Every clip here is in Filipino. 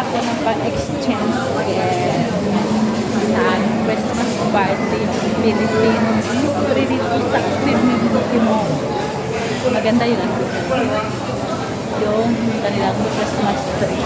ako ng pa-exchange sa Christmas party Philippine history dito sa Philippine Mall. Maganda yun yung kanilang Christmas tree.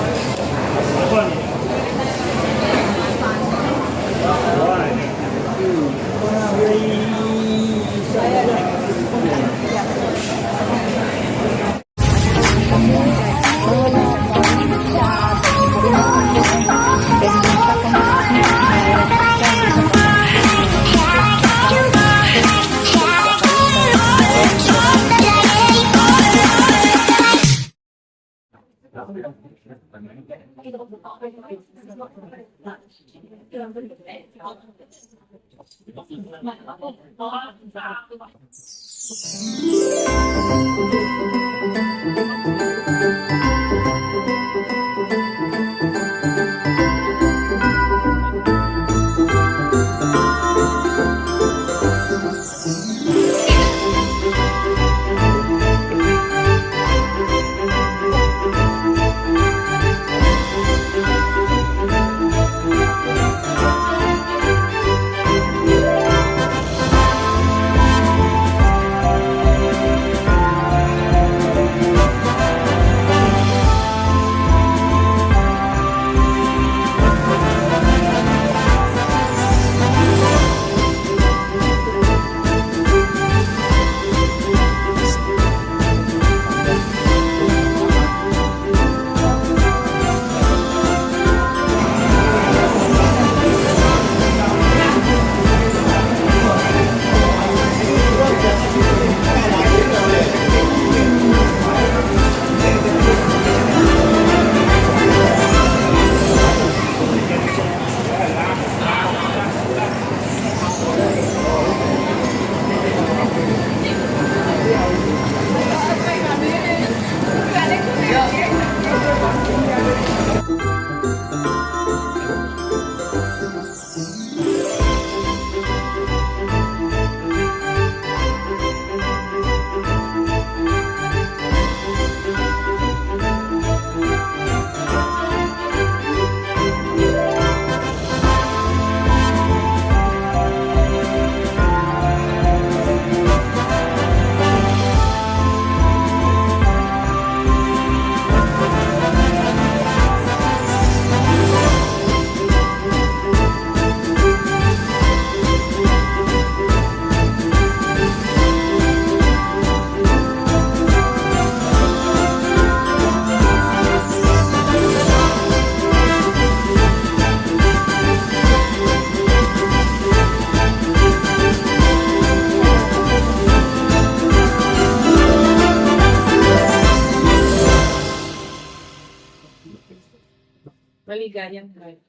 Maligayang drive.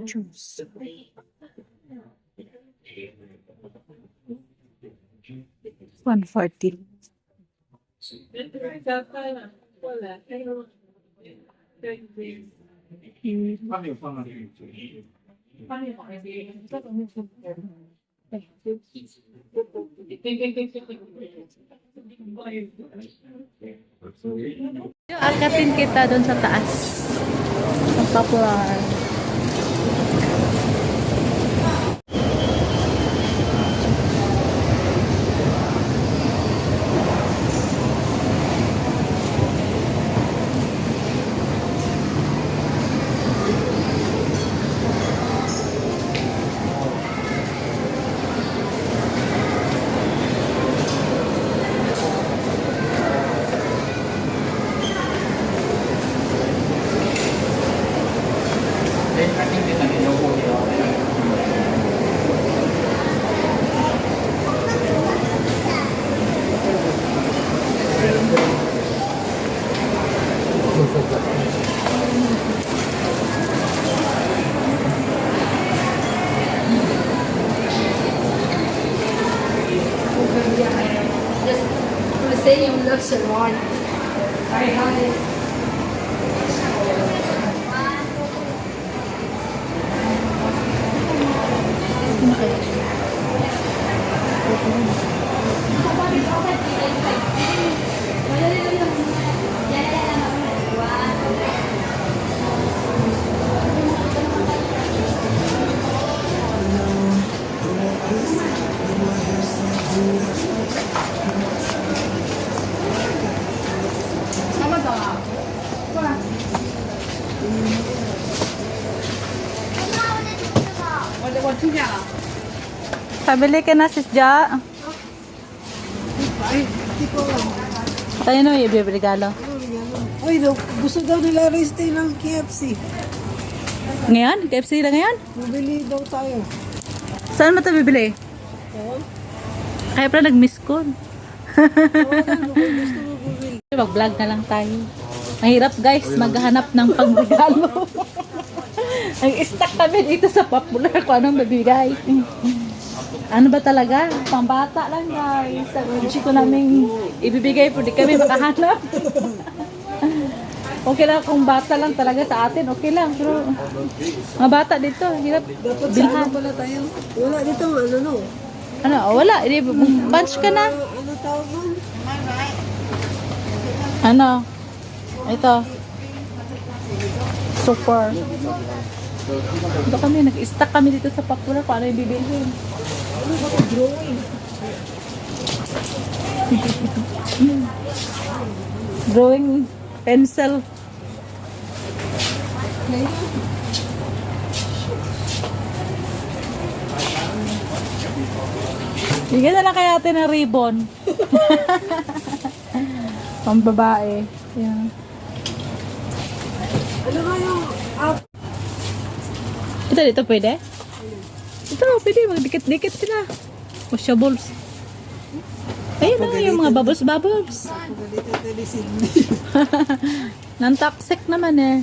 Juice. 140. Wala. Akatin kita doon sa taas. Ang popular. Kasi yung lesson 1. Pabili ka na, sis Ja. Ay, di ko alam. Tayo na yung regalo. Ay, no, gusto daw nila restay ng KFC. Ngayon? KFC lang ngayon? Mabili daw tayo. Saan mo ito bibili? Oo. Kaya pala nag-miss call. Tawagan mo kung gusto mo bumili. Mag-vlog na lang tayo. Mahirap guys, maghanap ng pangregalo. Ang stuck kami dito sa Popular kung anong mabigay. Ano ba talaga? Pambata lang guys. Gusto namin ibibigay pero di kami makahanap. Okay lang kung bata lang talaga sa atin, okay lang. Pero mga bata dito, hirap Dapat sa ano bilhan. pala tayo? Wala dito, ano no? Ano, wala. Punch ka na. Ano tawag mo? Ano? Ito. Super. Ito kami, nag-stuck kami dito sa Popular. Paano yung bibilhin? Ano ba ito? Drawing. Drawing pencil. Bigyan na lang kaya natin ng ribbon. Pang babae. Yan. Ano nga yung app? Ito dito pwede? Ito pwede. Magdikit-dikit sila. Washables. Ayun na yung mga bubbles-bubbles. Dito tayo si Sydney. Non-toxic naman eh.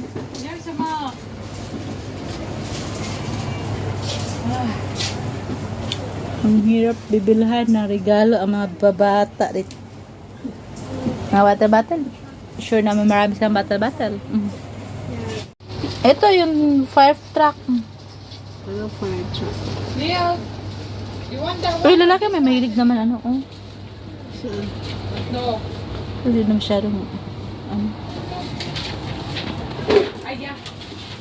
Ang hirap bibilhan ng regalo ang mga babata dito. Mga bottle-bottle. Sure naman marami sa bottle-bottle. Ito yung 5 track. Ano pa ito? Neil, you want that Uy, lalaki may mahilig naman ano. Oh. Saan? No. Hindi na masyadong ano. Ay, yeah.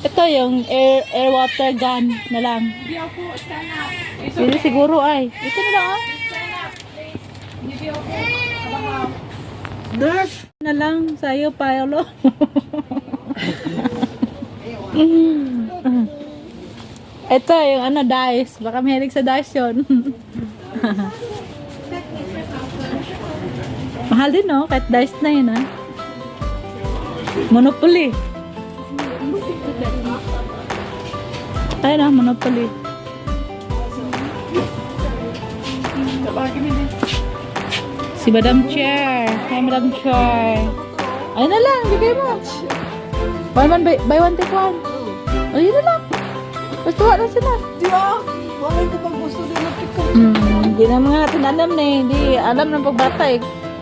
Ito yung air water gun na lang. Hindi ako, stand up. It's Pwede siguro ay. Ito na lang ah. stand up, please. Hindi ako. Abang Nerf na lang sa'yo, Paolo. Ito yung ano, dice. Baka mahilig sa dice yun. Mahal din no? Kahit dice na yun ah. Monopoly. Ayun na, Monopoly. Si Madam Chair. Hi, Madam Chair. Ayun na lang, bigay mo. Buy one, take one. Ayun na lang. Basta wala sila. Di ba? Wala ko pang gusto din na pick up. Hindi naman nga natin alam na eh. Hindi alam ng pagbata eh.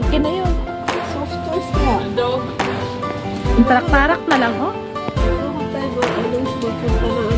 Okay na yun. Soft toys kaya. dog. Yung tarak-tarak na lang, oh. Ano ko tayo ba? Ano magpunta na